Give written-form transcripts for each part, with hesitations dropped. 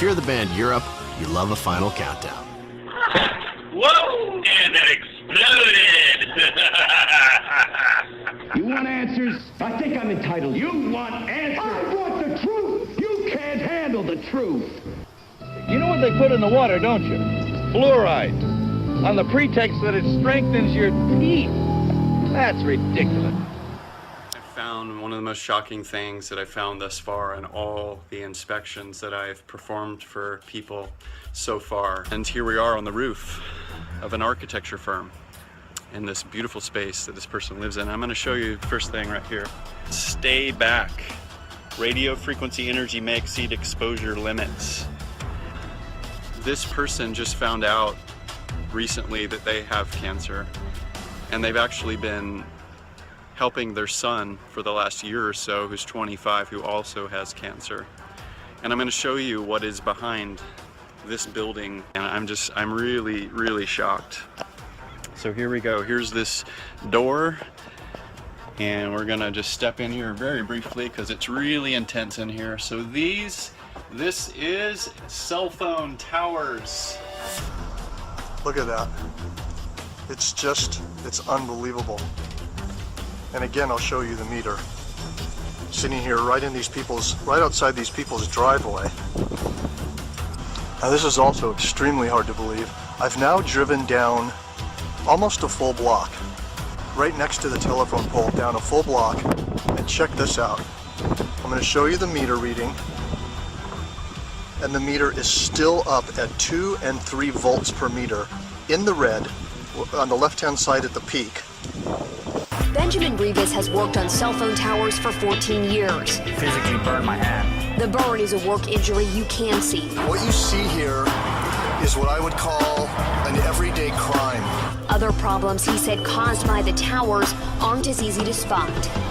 If you're the band Europe, you love a final countdown. Whoa! And it exploded! You want answers? I think I'm entitled. You want answers? I want the truth! You can't handle the truth! You know what they put in the water, don't you? Fluoride. On the pretext that it strengthens your teeth. That's ridiculous. I found one of the most shocking things that I've found thus far in all the inspections that I've performed for people so far. And here we are on the roof of an architecture firm in this beautiful space that this person lives in. I'm going to show you the first thing right here. Stay back. Radio frequency energy may exceed exposure limits. This person just found out recently that they have cancer, and they've actually been helping their son for the last year or so, who's 25, who also has cancer. And I'm going to show you what is behind this building, and I'm really, really shocked. So here we go. Here's this door, and we're gonna just step in here very briefly because it's really intense in here. So this is cell phone towers. Look at that. It's unbelievable. And again, I'll show you the meter. Sitting here right outside these people's driveway. Now this is also extremely hard to believe. I've now driven down almost a full block, right next to the telephone pole, down a full block, and check this out. I'm going to show you the meter reading, and the meter is still up at 2 and 3 volts per meter in the red on the left-hand side at the peak. Benjamin Rivas has worked on cell phone towers for 14 years. Physically burned my hand. The burn is a work injury you can see. What you see here is what I would call an everyday crime. Other problems he said caused by the towers aren't as easy to spot.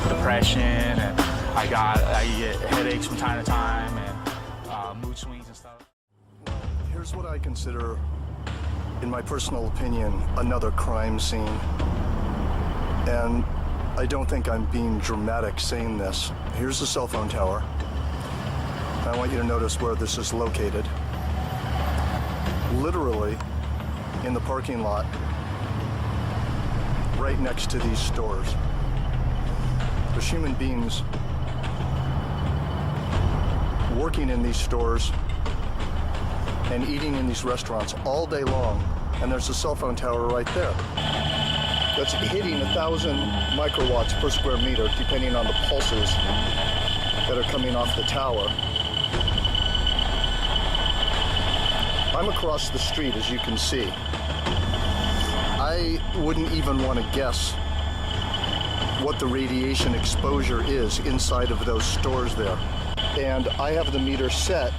Depression, and I get headaches from time to time, and mood swings and stuff. Here's what I consider, in my personal opinion, another crime scene. And I don't think I'm being dramatic saying this. Here's the cell phone tower. I want you to notice where this is located. Literally in the parking lot, right next to these stores. There's human beings working in these stores and eating in these restaurants all day long, and there's a cell phone tower right there. That's hitting 1,000 microwatts per square meter, depending on the pulses that are coming off the tower. I'm across the street, as you can see. I wouldn't even want to guess what the radiation exposure is inside of those stores there. And I have the meter set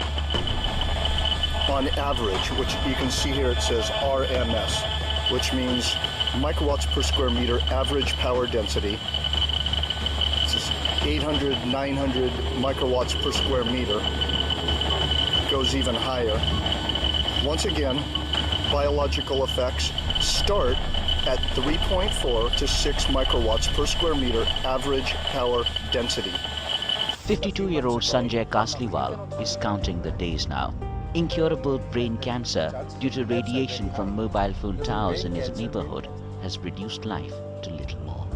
on average, which you can see here it says RMS, which means microwatts per square meter average power density. This is 800, 900 microwatts per square meter. Goes even higher. Once again, biological effects start at 3.4 to 6 microwatts per square meter average power density. 52-year-old Sanjay Kasliwal is counting the days now. Incurable brain cancer due to radiation from mobile phone towers in his neighborhood has reduced life to little more.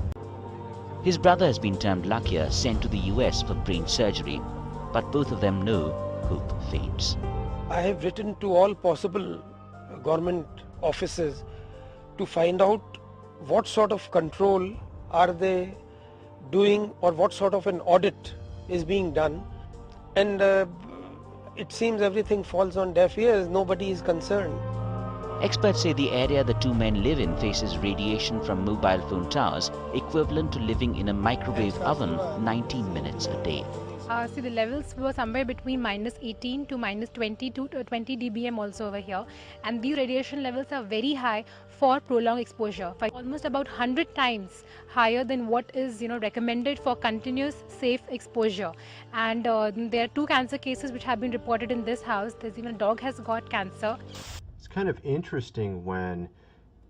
His brother has been termed luckier, sent to the US for brain surgery, but both of them know hope fades. I have written to all possible government offices to find out what sort of control are they doing or what sort of an audit is being done, and it seems everything falls on deaf ears. Nobody is concerned. Experts say the area the two men live in faces radiation from mobile phone towers equivalent to living in a microwave oven 19 minutes a day. See, the levels were somewhere between -18 to -20 to 20 dBm also over here, and these radiation levels are very high for prolonged exposure, for almost about 100 times higher than what is recommended for continuous safe exposure. And there are 2 cancer cases which have been reported in this house. There's even a dog has got cancer. It's kind of interesting when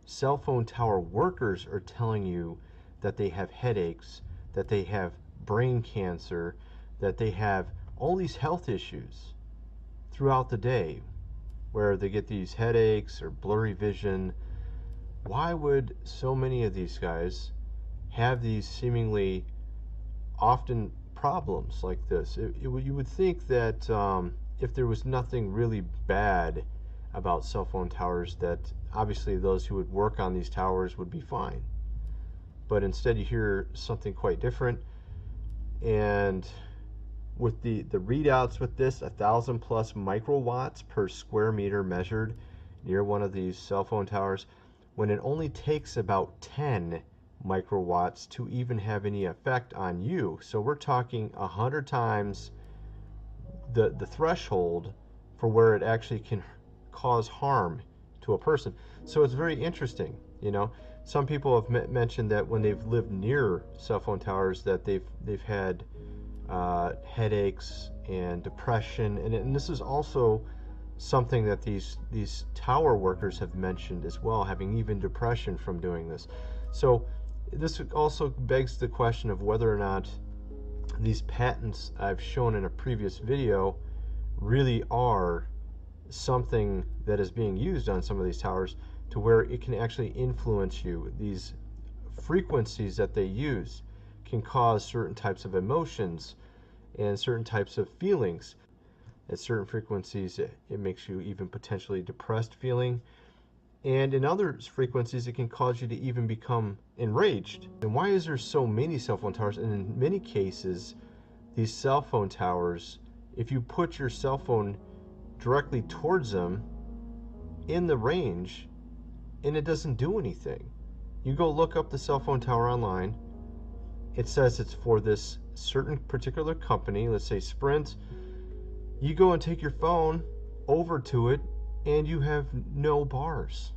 cell phone tower workers are telling you that they have headaches, that they have brain cancer, that they have all these health issues. throughout the day where they get these headaches or blurry vision. Why would so many of these guys have these seemingly often problems like this? You would think that if there was nothing really bad about cell phone towers, that obviously those who would work on these towers would be fine. But instead you hear something quite different. And with the readouts with this, 1,000 plus microwatts per square meter measured near one of these cell phone towers, when it only takes about 10 microwatts to even have any effect on you. So we're talking 100 times the threshold for where it actually can cause harm to a person. So it's very interesting. You know, some people have mentioned that when they've lived near cell phone towers that they've had headaches and depression, and this is also something that these tower workers have mentioned as well, having even depression from doing this. So this also begs the question of whether or not these patents I've shown in a previous video really are something that is being used on some of these towers to where it can actually influence you. These frequencies that they use can cause certain types of emotions and certain types of feelings. At certain frequencies it makes you even potentially depressed feeling, and in other frequencies it can cause you to even become enraged. And why is there so many cell phone towers? And in many cases these cell phone towers, if you put your cell phone directly towards them in the range and it doesn't do anything, you go look up the cell phone tower online, it says it's for this certain particular company, let's say Sprint. You go and take your phone over to it and you have no bars.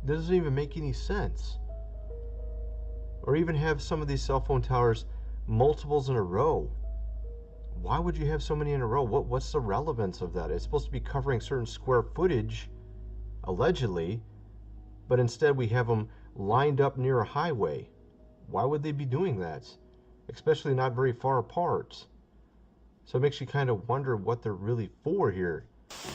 That doesn't even make any sense. Or even have some of these cell phone towers multiples in a row. Why would you have so many in a row? What's the relevance of that? It's supposed to be covering certain square footage, allegedly, but instead we have them lined up near a highway. Why would they be doing that? Especially not very far apart. So it makes you kind of wonder what they're really for here.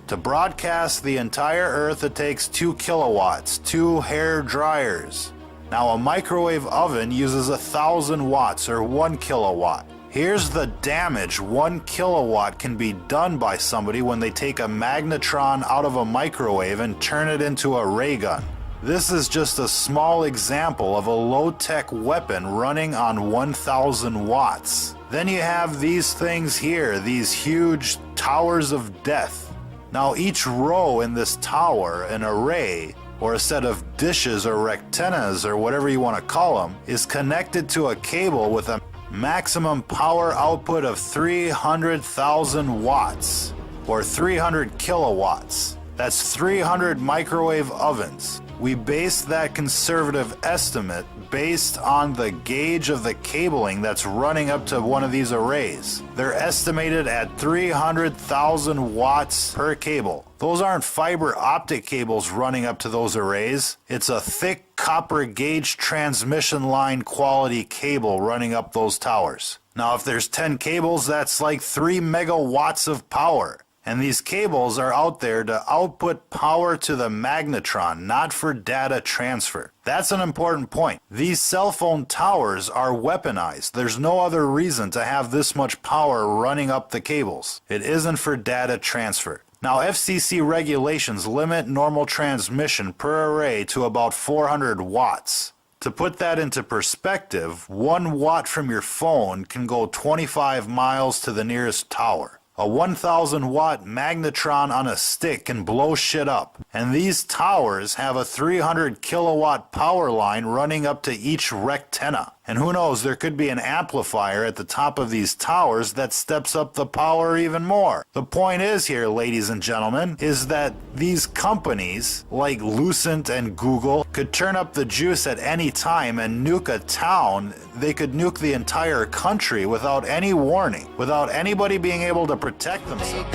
To broadcast the entire Earth, it takes 2 kilowatts, 2 hair dryers. Now a microwave oven uses 1,000 watts or 1 kilowatt. Here's the damage 1 kilowatt can be done by somebody when they take a magnetron out of a microwave and turn it into a ray gun. This is just a small example of a low-tech weapon running on 1,000 watts. Then you have these things here, these huge towers of death. Now each row in this tower, an array, or a set of dishes or rectennas or whatever you want to call them, is connected to a cable with a maximum power output of 300,000 watts, or 300 kilowatts. That's 300 microwave ovens. We base that conservative estimate based on the gauge of the cabling that's running up to one of these arrays. They're estimated at 300,000 watts per cable. Those aren't fiber optic cables running up to those arrays. It's a thick copper gauge transmission line quality cable running up those towers. Now if there's 10 cables, that's like 3 megawatts of power. And these cables are out there to output power to the magnetron, not for data transfer. That's an important point. These cell phone towers are weaponized. There's no other reason to have this much power running up the cables. It isn't for data transfer. Now, FCC regulations limit normal transmission per array to about 400 watts. To put that into perspective, 1 watt from your phone can go 25 miles to the nearest tower. A 1,000 watt magnetron on a stick can blow shit up. And these towers have a 300 kilowatt power line running up to each rectenna. And who knows, there could be an amplifier at the top of these towers that steps up the power even more. The point is here, ladies and gentlemen, is that these companies like Lucent and Google could turn up the juice at any time and nuke a town. They could nuke the entire country without any warning, without anybody being able to protect themselves.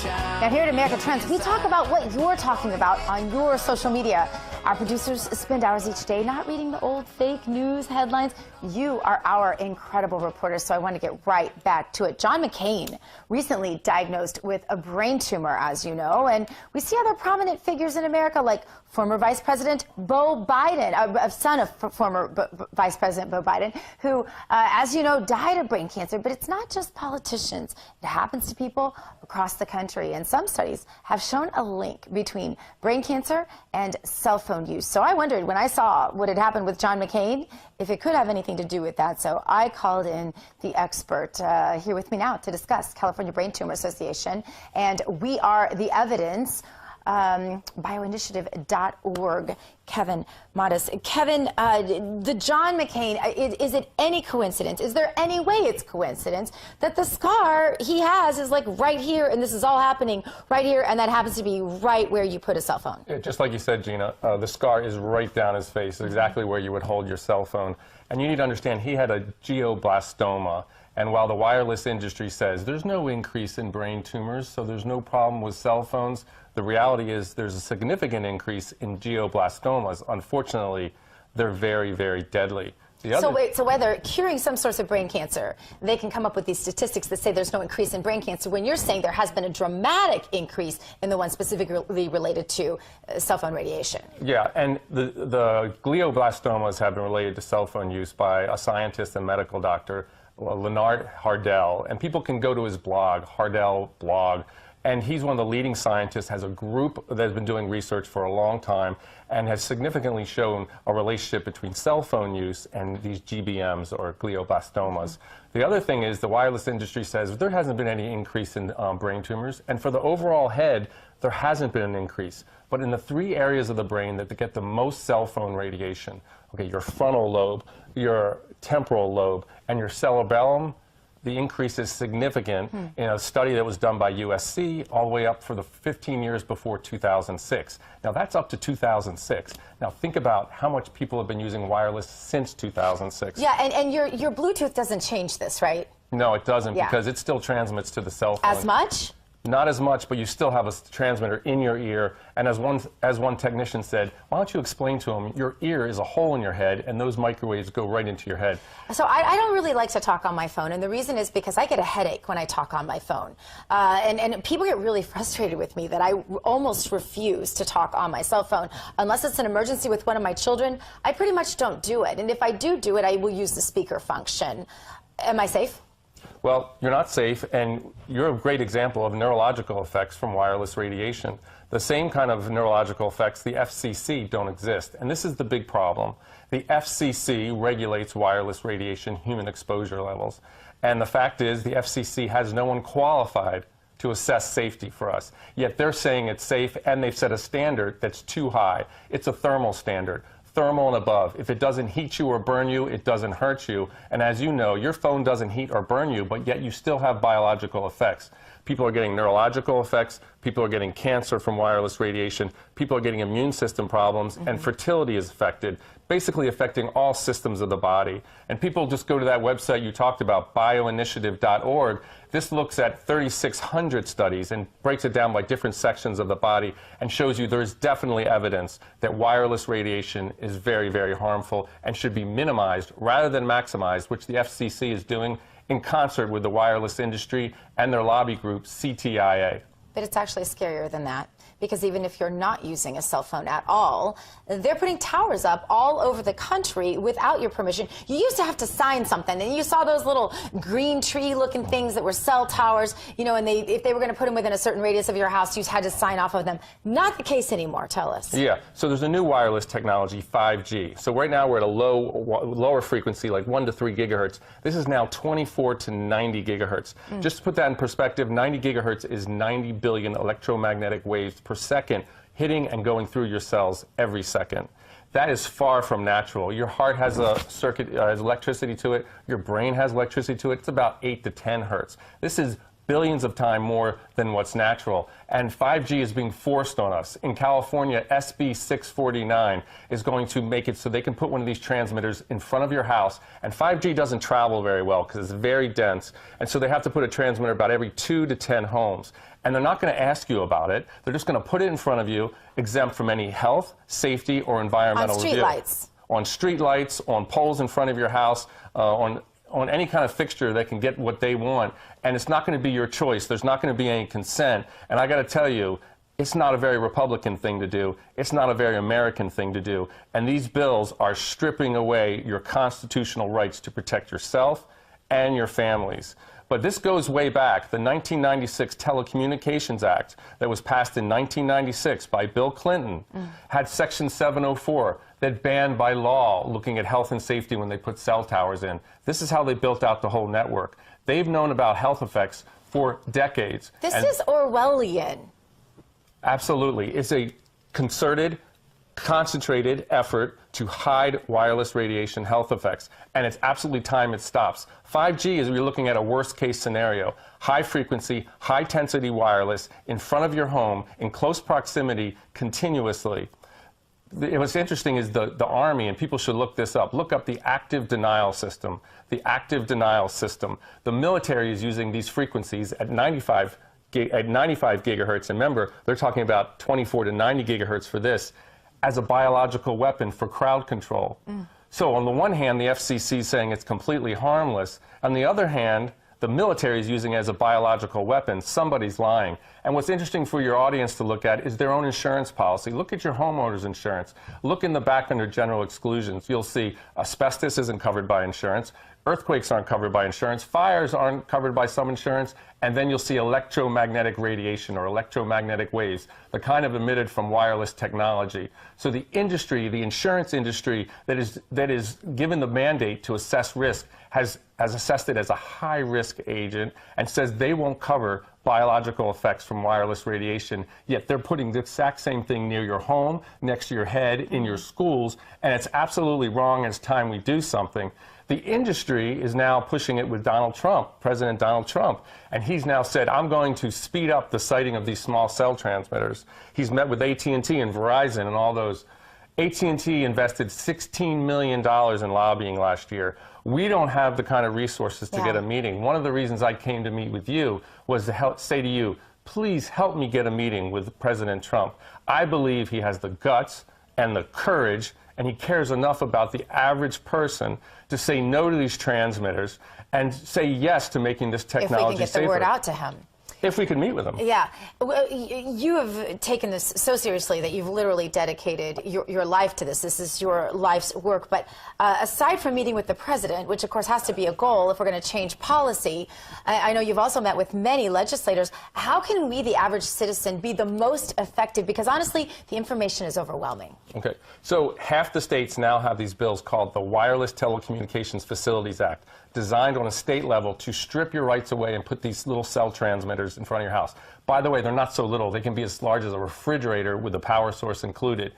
Now here at America Trends, we talk about what you're talking about on your social media. Our producers spend hours each day not reading the old fake news headlines. You are our incredible reporters, so I want to get right back to it. John McCain recently diagnosed with a brain tumor, as you know, and we see other prominent figures in America like former Vice President Beau Biden, son of former Vice President Beau Biden, who, as you know, died of brain cancer. But it's not just politicians. It happens to people across the country. And some studies have shown a link between brain cancer and cell phone use. So I wondered, when I saw what had happened with John McCain, if it could have anything to do with that. So I called in the expert here with me now to discuss California Brain Tumor Association. And We Are the Evidence, bioinitiative.org, Kevin Modis. Kevin, the John McCain, is it any coincidence? Is there any way it's coincidence that the scar he has is like right here, and this is all happening right here, and that happens to be right where you put a cell phone? Yeah, just like you said, Gina, the scar is right down his face, exactly where you would hold your cell phone. And you need to understand, he had a glioblastoma. And while the wireless industry says there's no increase in brain tumors, so there's no problem with cell phones, the reality is there's a significant increase in glioblastomas. Unfortunately, they're very, very deadly. So whether curing some source of brain cancer, they can come up with these statistics that say there's no increase in brain cancer, when you're saying there has been a dramatic increase in the one specifically related to cell phone radiation. Yeah, and the glioblastomas have been related to cell phone use by a scientist and medical doctor, Leonard Hardell, and people can go to his blog, Hardell blog, and he's one of the leading scientists, has a group that has been doing research for a long time and has significantly shown a relationship between cell phone use and these GBMs, or glioblastomas. The other thing is the wireless industry says there hasn't been any increase in brain tumors, and for the overall head, there hasn't been an increase. But in the three areas of the brain that get the most cell phone radiation, okay, your frontal lobe, your temporal lobe, and your cerebellum, the increase is significant in a study that was done by USC all the way up for the 15 years before 2006. Now, that's up to 2006. Now, think about how much people have been using wireless since 2006. Yeah, and your Bluetooth doesn't change this, right? No, it doesn't, because it still transmits to the cell phone. As much? Not as much, but you still have a transmitter in your ear. And as one technician said, why don't you explain to him, your ear is a hole in your head, and those microwaves go right into your head. So I don't really like to talk on my phone, and the reason is because I get a headache when I talk on my phone. And people get really frustrated with me that I almost refuse to talk on my cell phone. Unless it's an emergency with one of my children, I pretty much don't do it. And if I do it, I will use the speaker function. Am I safe? Well, you're not safe, and you're a great example of neurological effects from wireless radiation. The same kind of neurological effects, the FCC, don't exist. And this is the big problem. The FCC regulates wireless radiation human exposure levels. And the fact is, the FCC has no one qualified to assess safety for us. Yet they're saying it's safe, and they've set a standard that's too high. It's a thermal standard. Thermal and above. If it doesn't heat you or burn you, it doesn't hurt you. And as you know, your phone doesn't heat or burn you, but yet you still have biological effects. People are getting neurological effects, people are getting cancer from wireless radiation, people are getting immune system problems, and fertility is affected, basically affecting all systems of the body. And people just go to that website you talked about, bioinitiative.org. This looks at 3,600 studies and breaks it down by different sections of the body and shows you there's definitely evidence that wireless radiation is very, very harmful and should be minimized rather than maximized, which the FCC is doing in concert with the wireless industry and their lobby group, CTIA. But it's actually scarier than that, because even if you're not using a cell phone at all, they're putting towers up all over the country without your permission. You used to have to sign something, and you saw those little green tree-looking things that were cell towers, you know, and if they were going to put them within a certain radius of your house, you had to sign off of them. Not the case anymore. Tell us. Yeah, so there's a new wireless technology, 5G. So right now we're at a lower frequency, like 1 to 3 gigahertz. This is now 24 to 90 gigahertz. Just to put that in perspective, 90 gigahertz is 90 billion electromagnetic waves per second hitting and going through your cells every second. That is far from natural. Your heart has a circuit, has electricity to it. Your brain has electricity to it. It's about 8 to 10 hertz. This is billions of times more than what's natural. And 5G is being forced on us. In California, SB 649 is going to make it so they can put one of these transmitters in front of your house. And 5G doesn't travel very well because it's very dense. And so they have to put a transmitter about every 2 to 10 homes. And they're not going to ask you about it. They're just going to put it in front of you, exempt from any health, safety, or environmental review. On street lights. On street lights, on poles in front of your house, on any kind of fixture that can get what they want. And it's not going to be your choice. There's not going to be any consent. And I got to tell you, it's not a very Republican thing to do. It's not a very American thing to do. And these bills are stripping away your constitutional rights to protect yourself and your families. But this goes way back. The 1996 Telecommunications Act that was passed in 1996 by Bill Clinton had Section 704 that banned by law looking at health and safety when they put cell towers in. This is how they built out the whole network. They've known about health effects for decades. This is Orwellian. Absolutely. It's a concerted, concentrated effort to hide wireless radiation health effects, and it's absolutely time it stops. 5G is we're looking at a worst-case scenario. High frequency, high-intensity wireless in front of your home, in close proximity, continuously. What's interesting is the Army, and people should look this up. Look up the active denial system. The active denial system. The military is using these frequencies at 95 gigahertz. And remember, they're talking about 24 to 90 gigahertz for this, as a biological weapon for crowd control. So on the one hand, the FCC is saying it's completely harmless. On the other hand, the military is using it as a biological weapon. Somebody's lying. And what's interesting for your audience to look at is their own insurance policy. Look at your homeowner's insurance. Look in the back under general exclusions. You'll see asbestos isn't covered by insurance. Earthquakes aren't covered by insurance. Fires aren't covered by some insurance. And then you'll see electromagnetic radiation or electromagnetic waves, the kind of emitted from wireless technology. So the industry, the insurance industry that is given the mandate to assess risk has assessed it as a high-risk agent and says they won't cover biological effects from wireless radiation, yet they're putting the exact same thing near your home, next to your head, in your schools, and it's absolutely wrong. It's time we do something. The industry is now pushing it with Donald Trump, President Donald Trump, and he's now said, I'm going to speed up the siting of these small cell transmitters. He's met with AT&T and Verizon and all those. AT&T invested $16 million in lobbying last year. We don't have the kind of resources to get a meeting. One of the reasons I came to meet with you was to say to you, please help me get a meeting with President Trump. I believe he has the guts and the courage, and he cares enough about the average person to say no to these transmitters and say yes to making this technology safer. If we can get the word out to him. If we can meet with him. Yeah. Well, you have taken this so seriously that you've literally dedicated your life to this. This is your life's work. But aside from meeting with the president, which of course has to be a goal if we're going to change policy, I know you've also met with many legislators. How can we, the average citizen, be the most effective? Because honestly, the information is overwhelming. Okay. So half the states now have these bills called the Wireless Telecommunications Facilities Act, designed on a state level to strip your rights away and put these little cell transmitters in front of your house. By the way, they're not so little. They can be as large as a refrigerator with a power source included.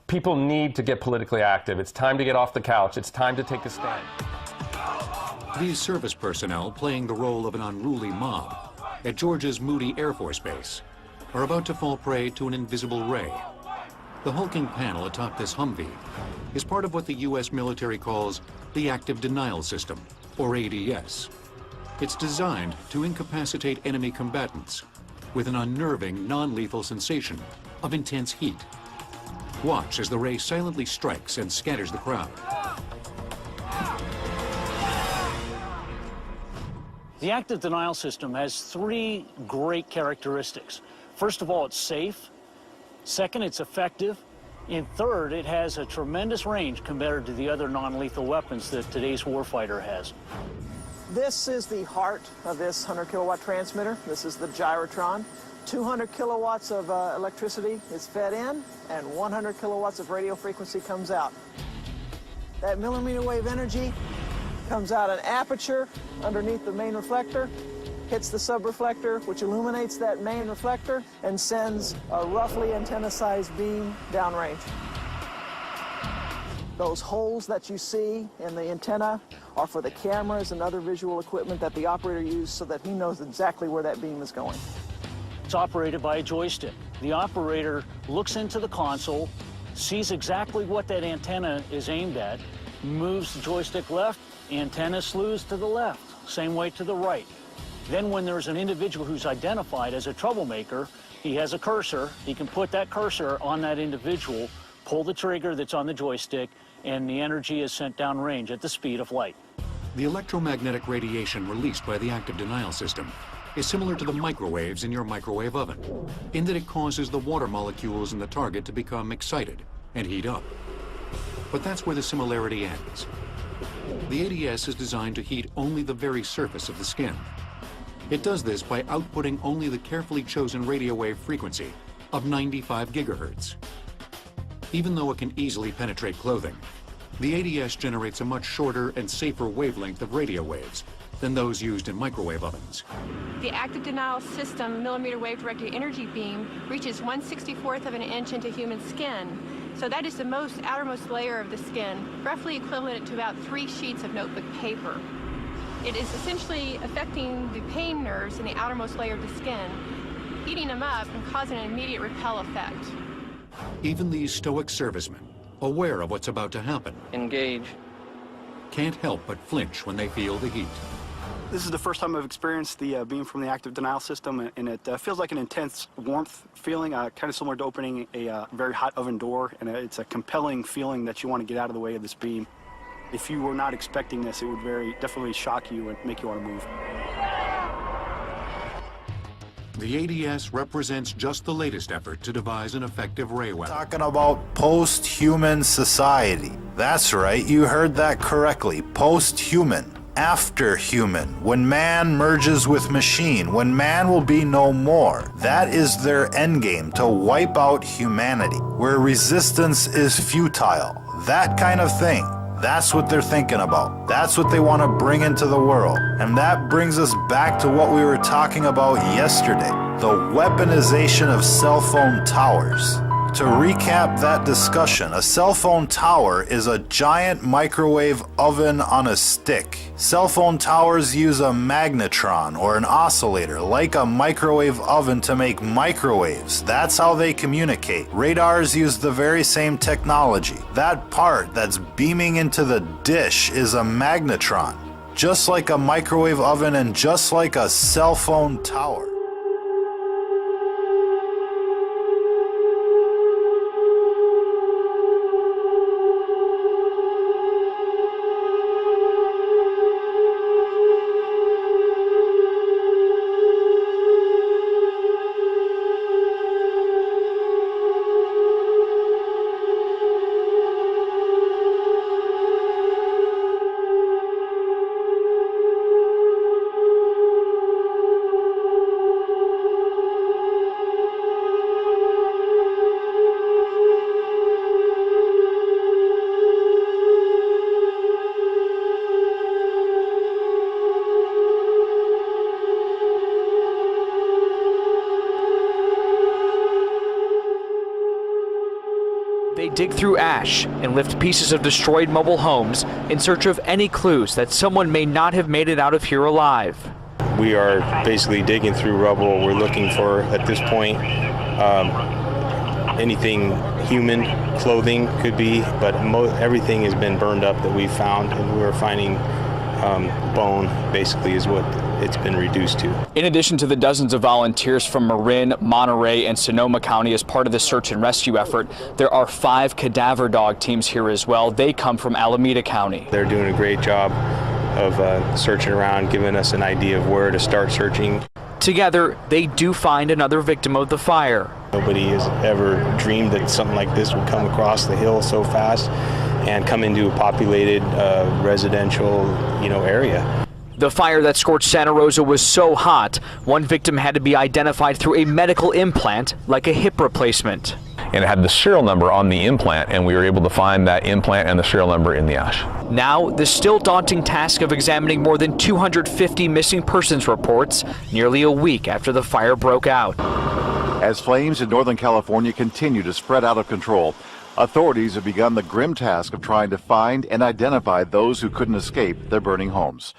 People need to get politically active. It's time to get off the couch. It's time to take a stand. These service personnel playing the role of an unruly mob at Georgia's Moody Air Force Base are about to fall prey to an invisible ray. The hulking panel atop this Humvee is part of what the U.S. military calls the Active Denial System, or ADS. It's designed to incapacitate enemy combatants with an unnerving, non-lethal sensation of intense heat. Watch as the ray silently strikes and scatters the crowd. The Active Denial System has three great characteristics. First of all, it's safe. Second, it's effective. And third, it has a tremendous range compared to the other non-lethal weapons that today's warfighter has. This is the heart of this 100-kilowatt transmitter. This is the gyrotron. 200 kilowatts of electricity is fed in, and 100 kilowatts of radio frequency comes out. That millimeter wave energy comes out an aperture underneath the main reflector, hits the subreflector, which illuminates that main reflector and sends a roughly antenna-sized beam downrange. Those holes that you see in the antenna are for the cameras and other visual equipment that the operator uses so that he knows exactly where that beam is going. It's operated by a joystick. The operator looks into the console, sees exactly what that antenna is aimed at, moves the joystick left, antenna slews to the left, same way to the right. Then when there's an individual who's identified as a troublemaker, he has a cursor. He can put that cursor on that individual, pull the trigger that's on the joystick, and the energy is sent downrange at the speed of light. The electromagnetic radiation released by the active denial system is similar to the microwaves in your microwave oven, in that it causes the water molecules in the target to become excited and heat up. But that's where the similarity ends. The ADS is designed to heat only the very surface of the skin. It does this by outputting only the carefully chosen radio wave frequency of 95 gigahertz. Even though it can easily penetrate clothing, the ADS generates a much shorter and safer wavelength of radio waves than those used in microwave ovens. The active denial system millimeter wave directed energy beam reaches 1/64th of an inch into human skin. So that is the outermost layer of the skin, roughly equivalent to about 3 sheets of notebook paper. It is essentially affecting the pain nerves in the outermost layer of the skin, heating them up and causing an immediate repel effect. Even these stoic servicemen, aware of what's about to happen, engage, can't help but flinch when they feel the heat. This is the first time I've experienced the beam from the active denial system, and it feels like an intense warmth feeling, kind of similar to opening a very hot oven door, and it's a compelling feeling that you want to get out of the way of this beam. If you were not expecting this, it would definitely shock you and make you want to move. The ADS represents just the latest effort to devise an effective ray weapon. Talking about post-human society. That's right, you heard that correctly. Post-human. After human. When man merges with machine. When man will be no more. That is their endgame, to wipe out humanity. Where resistance is futile. That kind of thing. That's what they're thinking about. That's what they want to bring into the world. And that brings us back to what we were talking about yesterday, the weaponization of cell phone towers. To recap that discussion, a cell phone tower is a giant microwave oven on a stick. Cell phone towers use a magnetron or an oscillator like a microwave oven to make microwaves. That's how they communicate. Radars use the very same technology. That part that's beaming into the dish is a magnetron, just like a microwave oven and just like a cell phone tower. They dig through ash and lift pieces of destroyed mobile homes in search of any clues that someone may not have made it out of here alive. We are basically digging through rubble. We're looking for, at this point, anything human, clothing could be, but everything has been burned up that we've found, and we're finding bone, basically, is what it's been reduced to. In addition to the dozens of volunteers from Marin, Monterey, and Sonoma County as part of the search and rescue effort, there are 5 cadaver dog teams here as well. They come from Alameda County. They're doing a great job of searching around, giving us an idea of where to start searching. Together, they do find another victim of the fire. Nobody has ever dreamed that something like this would come across the hill so fast and come into a populated residential, area. The fire that scorched Santa Rosa was so hot, one victim had to be identified through a medical implant, like a hip replacement. And it had the serial number on the implant, and we were able to find that implant and the serial number in the ash. Now, the still daunting task of examining more than 250 missing persons reports nearly a week after the fire broke out. As flames in Northern California continue to spread out of control, Authorities have begun the grim task of trying to find and identify those who couldn't escape their burning homes.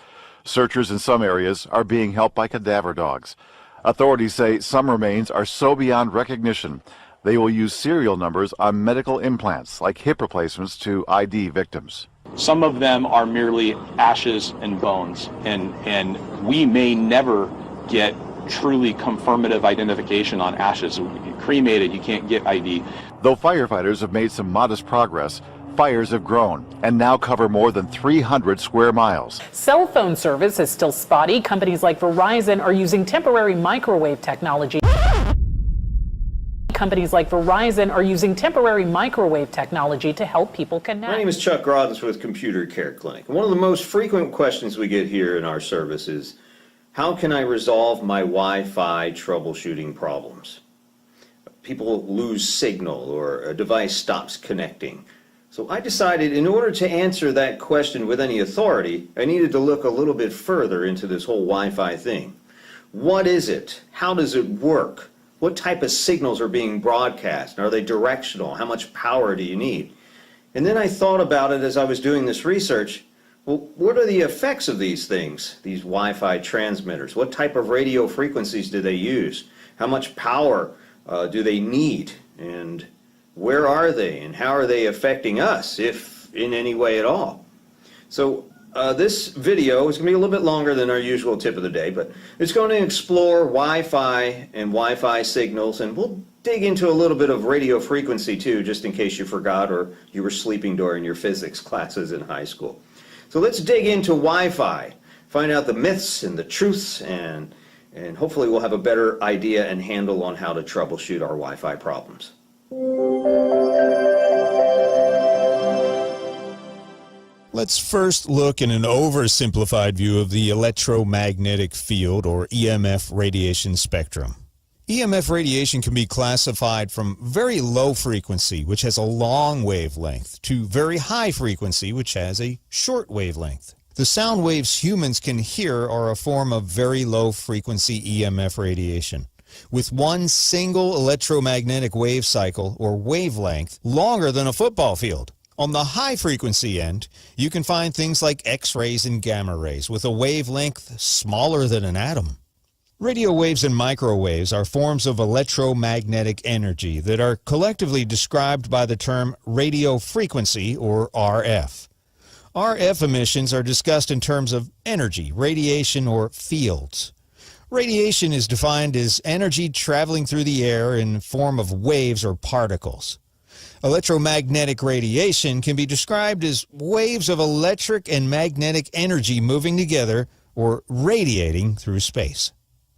Searchers in some areas are being helped by cadaver dogs. Authorities say some remains are so beyond recognition they will use serial numbers on medical implants like hip replacements to ID victims. Some of them are merely ashes and bones, and we may never get truly confirmative identification on ashes. Cremated, you can't get ID. Though firefighters have made some modest progress, fires have grown and now cover more than 300 square miles. Cell phone service is still spotty. Companies like Verizon are using temporary microwave technology. Companies like Verizon are using temporary microwave technology to help people connect. My name is Chuck Grodins with Computer Care Clinic. One of the most frequent questions we get here in our service is, how can I resolve my Wi-Fi troubleshooting problems? People lose signal or a device stops connecting. So I decided in order to answer that question with any authority, I needed to look a little bit further into this whole Wi-Fi thing. What is it? How does it work? What type of signals are being broadcast? Are they directional? How much power do you need? And then I thought about it as I was doing this research. Well, what are the effects of these things, these Wi-Fi transmitters? What type of radio frequencies do they use? How much power do they need? And where are they? And how are they affecting us, if in any way at all? So this video is going to be a little bit longer than our usual tip of the day, but it's going to explore Wi-Fi and Wi-Fi signals, and we'll dig into a little bit of radio frequency too, just in case you forgot or you were sleeping during your physics classes in high school. So let's dig into Wi-Fi, find out the myths and the truths, and hopefully we'll have a better idea and handle on how to troubleshoot our Wi-Fi problems. Let's first look at an oversimplified view of the electromagnetic field, or EMF radiation spectrum. EMF radiation can be classified from very low frequency, which has a long wavelength, to very high frequency, which has a short wavelength. The sound waves humans can hear are a form of very low frequency EMF radiation, with one single electromagnetic wave cycle, or wavelength, longer than a football field. On the high-frequency end, you can find things like X-rays and gamma rays with a wavelength smaller than an atom. Radio waves and microwaves are forms of electromagnetic energy that are collectively described by the term radio frequency, or RF. RF emissions are discussed in terms of energy, radiation, or fields. Radiation is defined as energy traveling through the air in form of waves or particles. Electromagnetic radiation can be described as waves of electric and magnetic energy moving together or radiating through space.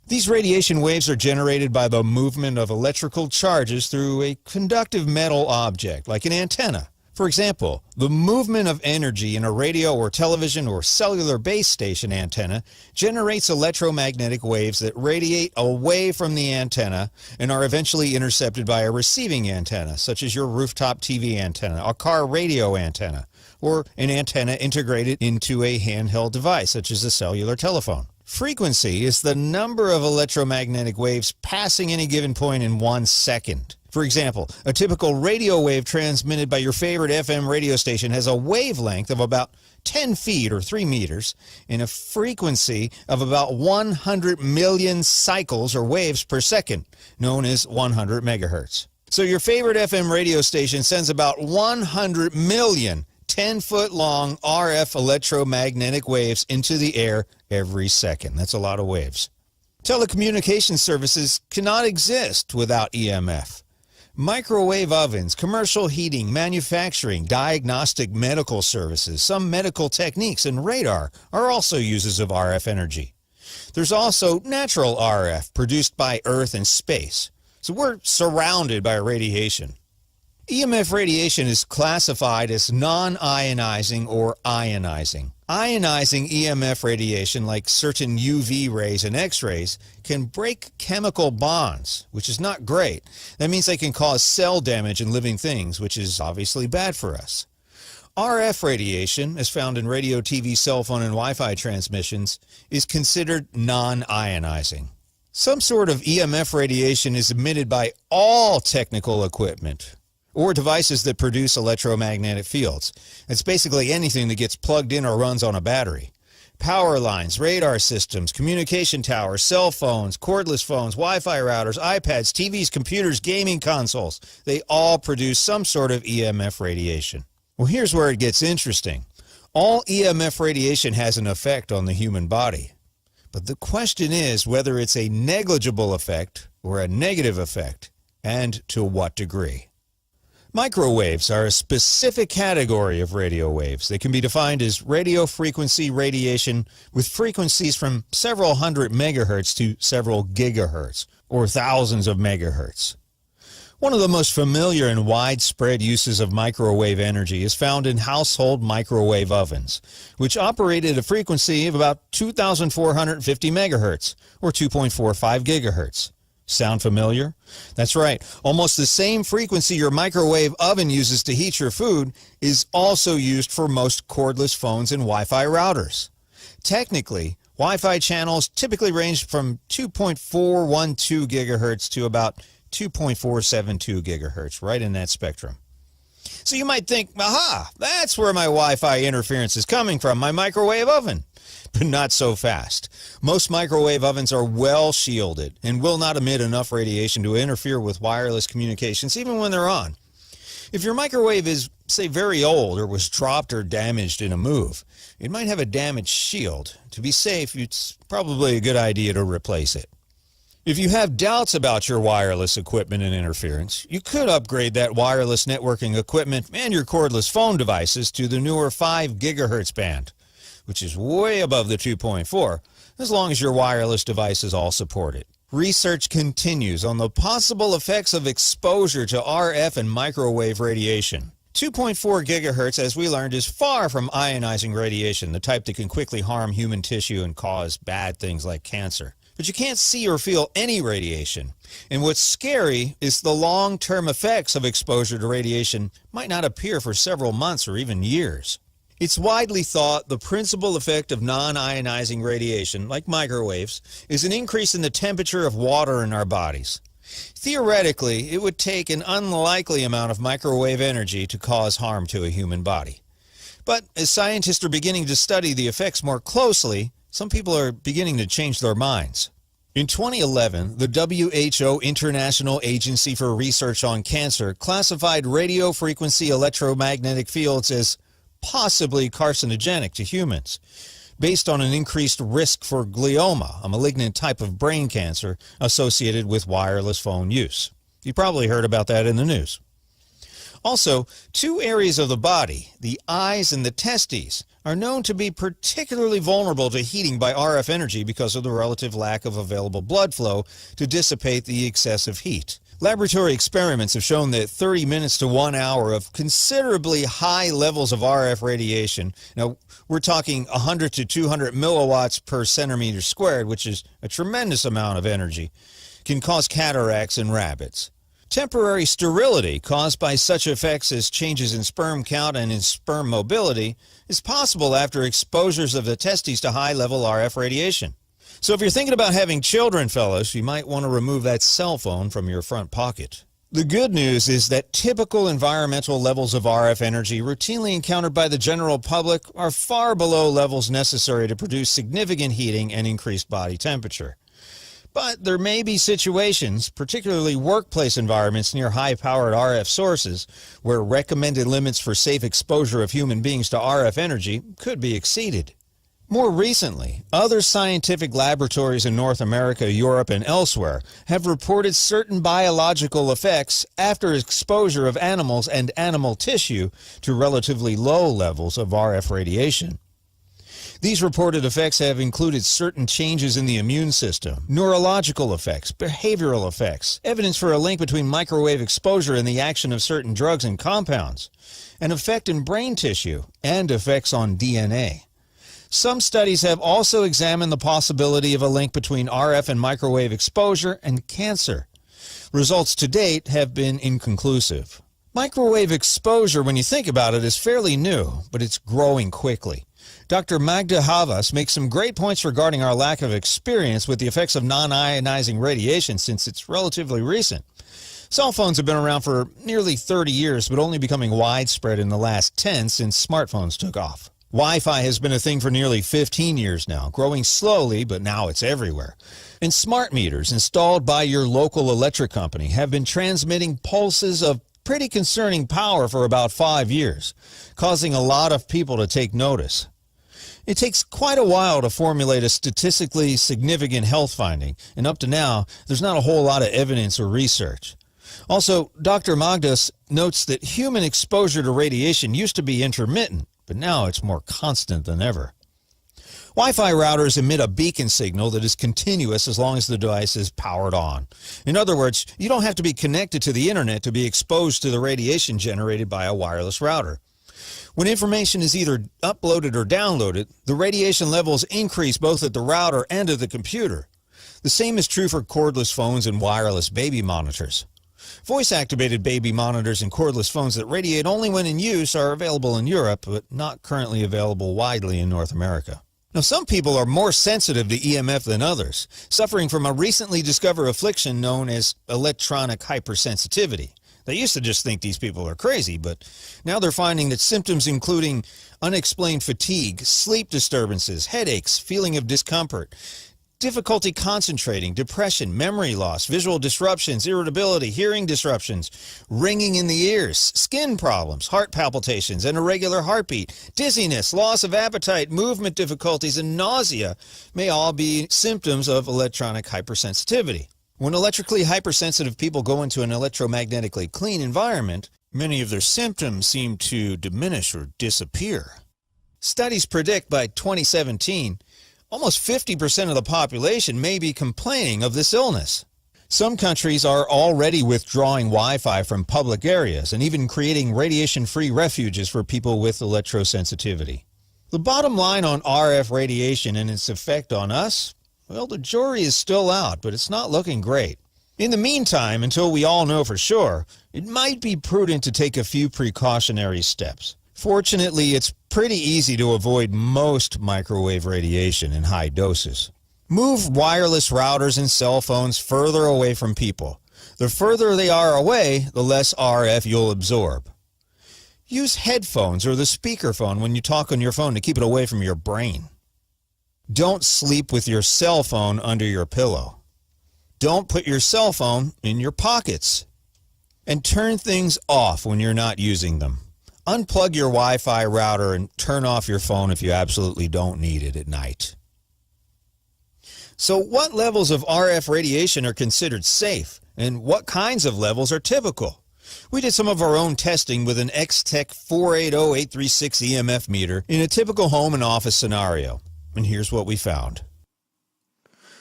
These radiation waves are generated by the movement of electrical charges through a conductive metal object, like an antenna. For example, the movement of energy in a radio or television or cellular base station antenna generates electromagnetic waves that radiate away from the antenna and are eventually intercepted by a receiving antenna, such as your rooftop TV antenna, a car radio antenna, or an antenna integrated into a handheld device, such as a cellular telephone. Frequency is the number of electromagnetic waves passing any given point in 1 second. For example, a typical radio wave transmitted by your favorite FM radio station has a wavelength of about 10 feet or 3 meters and a frequency of about 100 million cycles or waves per second, known as 100 megahertz. So your favorite FM radio station sends about 100 million 10-foot-long RF electromagnetic waves into the air every second. That's a lot of waves. Telecommunication services cannot exist without EMF. Microwave ovens, commercial heating, manufacturing, diagnostic medical services, some medical techniques, and radar are also uses of RF energy. There's also natural RF produced by Earth and space. So we're surrounded by radiation. EMF radiation is classified as non-ionizing or ionizing. Ionizing EMF radiation, like certain UV rays and X-rays, can break chemical bonds, which is not great. That means they can cause cell damage in living things, which is obviously bad for us. RF radiation, as found in radio, TV, cell phone, and Wi-Fi transmissions, is considered non-ionizing. Some sort of EMF radiation is emitted by all technical equipment. or devices that produce electromagnetic fields. It's basically anything that gets plugged in or runs on a battery. Power lines, radar systems, communication towers, cell phones, cordless phones, Wi-Fi routers, iPads, TVs, computers, gaming consoles. They all produce some sort of EMF radiation. Well, here's where it gets interesting. All EMF radiation has an effect on the human body. But the question is whether it's a negligible effect or a negative effect, and to what degree. Microwaves are a specific category of radio waves. They can be defined as radio frequency radiation with frequencies from several hundred megahertz to several gigahertz, or thousands of megahertz. One of the most familiar and widespread uses of microwave energy is found in household microwave ovens, which operate at a frequency of about 2,450 megahertz, or 2.45 gigahertz. Sound familiar? That's right. Almost the same frequency your microwave oven uses to heat your food is also used for most cordless phones and Wi-Fi routers. Technically, Wi-Fi channels typically range from 2.412 gigahertz to about 2.472 gigahertz, right in that spectrum. So you might think, aha, that's where my Wi-Fi interference is coming from, my microwave oven. But not so fast. Most microwave ovens are well shielded and will not emit enough radiation to interfere with wireless communications even when they're on. If your microwave is, say, very old or was dropped or damaged in a move, it might have a damaged shield. To be safe, it's probably a good idea to replace it. If you have doubts about your wireless equipment and interference, you could upgrade that wireless networking equipment and your cordless phone devices to the newer 5 gigahertz band, which is way above the 2.4, as long as your wireless devices all support it. Research continues on the possible effects of exposure to RF and microwave radiation. 2.4 gigahertz, as we learned, is far from ionizing radiation, the type that can quickly harm human tissue and cause bad things like cancer. But you can't see or feel any radiation. And what's scary is the long-term effects of exposure to radiation might not appear for several months or even years. It's widely thought the principal effect of non-ionizing radiation, like microwaves, is an increase in the temperature of water in our bodies. Theoretically, it would take an unlikely amount of microwave energy to cause harm to a human body. But as scientists are beginning to study the effects more closely, some people are beginning to change their minds. In 2011, the WHO International Agency for Research on Cancer classified radio frequency electromagnetic fields as possibly carcinogenic to humans, based on an increased risk for glioma, a malignant type of brain cancer associated with wireless phone use. You probably heard about that in the news. Also, 2 areas of the body, the eyes and the testes, are known to be particularly vulnerable to heating by RF energy because of the relative lack of available blood flow to dissipate the excessive heat. Laboratory experiments have shown that 30 minutes to 1 hour of considerably high levels of RF radiation, now we're talking 100 to 200 milliwatts per centimeter squared, which is a tremendous amount of energy, can cause cataracts in rabbits. Temporary sterility caused by such effects as changes in sperm count and in sperm mobility is possible after exposures of the testes to high-level RF radiation. So if you're thinking about having children, fellas, you might want to remove that cell phone from your front pocket. The good news is that typical environmental levels of RF energy routinely encountered by the general public are far below levels necessary to produce significant heating and increased body temperature. But there may be situations, particularly workplace environments near high-powered RF sources, where recommended limits for safe exposure of human beings to RF energy could be exceeded. More recently, other scientific laboratories in North America, Europe, and elsewhere have reported certain biological effects after exposure of animals and animal tissue to relatively low levels of RF radiation. These reported effects have included certain changes in the immune system, neurological effects, behavioral effects, evidence for a link between microwave exposure and the action of certain drugs and compounds, an effect in brain tissue, and effects on DNA. Some studies have also examined the possibility of a link between RF and microwave exposure and cancer. Results to date have been inconclusive. Microwave exposure, when you think about it, is fairly new, but it's growing quickly. Dr. Magda Havas makes some great points regarding our lack of experience with the effects of non-ionizing radiation since it's relatively recent. Cell phones have been around for nearly 30 years, but only becoming widespread in the last 10 since smartphones took off. Wi-Fi has been a thing for nearly 15 years now, growing slowly, but now it's everywhere. And smart meters installed by your local electric company have been transmitting pulses of pretty concerning power for about 5 years, causing a lot of people to take notice. It takes quite a while to formulate a statistically significant health finding, and up to now, there's not a whole lot of evidence or research. Also, Dr. Magdas notes that human exposure to radiation used to be intermittent, but now it's more constant than ever. Wi-Fi routers emit a beacon signal that is continuous as long as the device is powered on. In other words, you don't have to be connected to the internet to be exposed to the radiation generated by a wireless router. When information is either uploaded or downloaded, the radiation levels increase both at the router and at the computer. The same is true for cordless phones and wireless baby monitors. Voice-activated baby monitors and cordless phones that radiate only when in use are available in Europe, but not currently available widely in North America. Now, some people are more sensitive to EMF than others, suffering from a recently discovered affliction known as electronic hypersensitivity. They used to just think these people are crazy, but now they're finding that symptoms including unexplained fatigue, sleep disturbances, headaches, feeling of discomfort, difficulty concentrating, depression, memory loss, visual disruptions, irritability, hearing disruptions, ringing in the ears, skin problems, heart palpitations, and irregular heartbeat, dizziness, loss of appetite, movement difficulties, and nausea may all be symptoms of electronic hypersensitivity. When electrically hypersensitive people go into an electromagnetically clean environment, many of their symptoms seem to diminish or disappear. Studies predict by 2017, almost 50% of the population may be complaining of this illness. Some countries are already withdrawing Wi-Fi from public areas and even creating radiation-free refuges for people with electrosensitivity. The bottom line on RF radiation and its effect on us? Well, the jury is still out, but it's not looking great. In the meantime, until we all know for sure, it might be prudent to take a few precautionary steps. Fortunately, it's pretty easy to avoid most microwave radiation in high doses. Move wireless routers and cell phones further away from people. The further they are away, the less RF you'll absorb. Use headphones or the speakerphone when you talk on your phone to keep it away from your brain. Don't sleep with your cell phone under your pillow. Don't put your cell phone in your pockets. And turn things off when you're not using them. Unplug your Wi-Fi router and turn off your phone if you absolutely don't need it at night. So what levels of RF radiation are considered safe, and what kinds of levels are typical? We did some of our own testing with an X-Tech 480836 EMF meter in a typical home and office scenario, and here's what we found.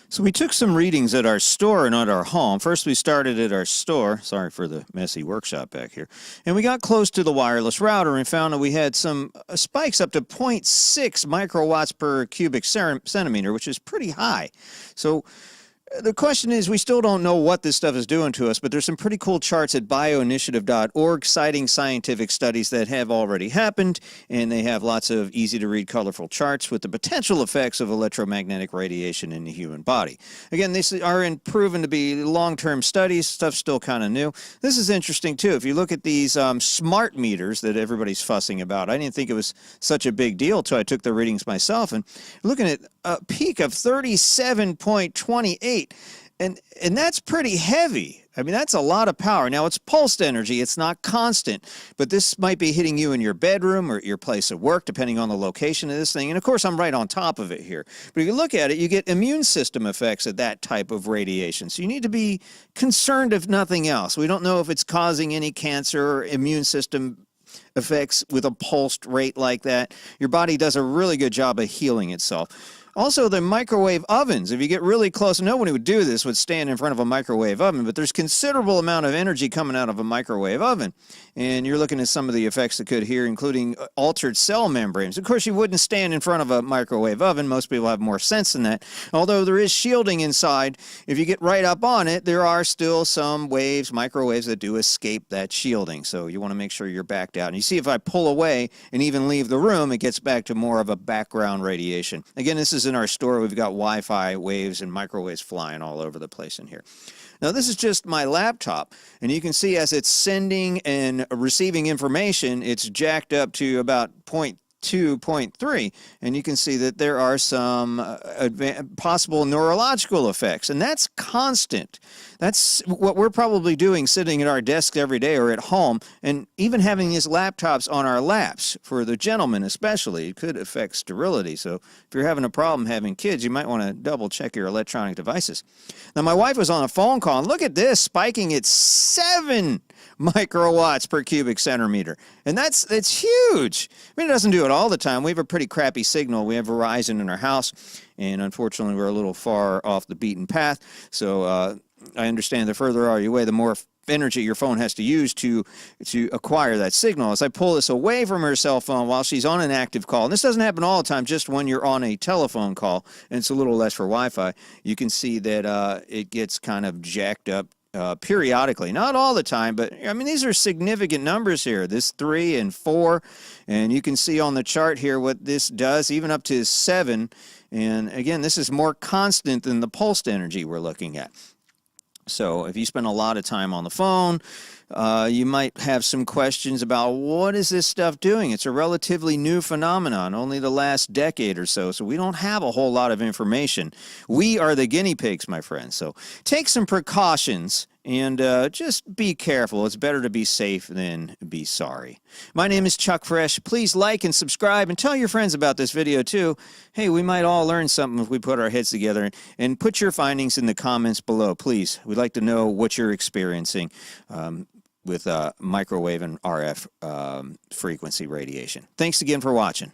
So we took some readings at our store and at our home. First we started at our store, sorry for the messy workshop back here, and we got close to the wireless router and found that we had some spikes up to 0.6 microwatts per cubic centimeter, which is pretty high. So the question is, we still don't know what this stuff is doing to us, but there's some pretty cool charts at bioinitiative.org citing scientific studies that have already happened, and they have lots of easy-to-read, colorful charts with the potential effects of electromagnetic radiation in the human body. Again, these are proven to be long-term studies. Stuff's still kind of new. This is interesting, too. If you look at these smart meters that everybody's fussing about, I didn't think it was such a big deal until I took the readings myself, and looking at a peak of 37.28. And that's pretty heavy. I mean, that's a lot of power. Now, it's pulsed energy. It's not constant. But this might be hitting you in your bedroom or your place of work, depending on the location of this thing. And, of course, I'm right on top of it here. But if you look at it, you get immune system effects at that type of radiation. So you need to be concerned, if nothing else. We don't know if it's causing any cancer or immune system effects with a pulsed rate like that. Your body does a really good job of healing itself. Also, the microwave ovens, if you get really close, nobody would do this, would stand in front of a microwave oven, but there's considerable amount of energy coming out of a microwave oven. And you're looking at some of the effects that could here, including altered cell membranes. Of course, you wouldn't stand in front of a microwave oven. Most people have more sense than that. Although there is shielding inside, if you get right up on it, there are still some waves, microwaves, that do escape that shielding. So you want to make sure you're backed out. And you see if I pull away and even leave the room, it gets back to more of a background radiation. Again, this is is in our store. We've got Wi-Fi waves and microwaves flying all over the place in here. Now, this is just my laptop, and you can see as it's sending and receiving information, it's jacked up to about 0.2, 0.3, and you can see that there are some possible neurological effects, and that's constant. That's what we're probably doing sitting at our desks every day or at home, and even having these laptops on our laps. For the gentlemen especially, it could affect sterility, so if you're having a problem having kids, you might want to double check your electronic devices. Now, my wife was on a phone call, and look at this, spiking at 7 microwatts per cubic centimeter. And that's huge. I mean, it doesn't do it all the time. We have a pretty crappy signal. We have Verizon in our house, and unfortunately, we're a little far off the beaten path. So I understand the further are you away, the more energy your phone has to use to acquire that signal. As I pull this away from her cell phone while she's on an active call, and this doesn't happen all the time, just when you're on a telephone call, and it's a little less for Wi-Fi, you can see that it gets kind of jacked up periodically. Not all the time, but I mean, these are significant numbers here, this 3 and 4, and you can see on the chart here what this does, even up to 7. And again, this is more constant than the pulsed energy we're looking at. So if you spend a lot of time on the phone, you might have some questions about what is this stuff doing? It's a relatively new phenomenon, only the last decade or so, so we don't have a whole lot of information. We are the guinea pigs, my friends, so take some precautions and just be careful. It's better to be safe than be sorry. My name is Chuck Fresh. Please like and subscribe and tell your friends about this video too. Hey, we might all learn something if we put our heads together, and put your findings in the comments below, please. We'd like to know what you're experiencing with microwave and RF frequency radiation. Thanks again for watching.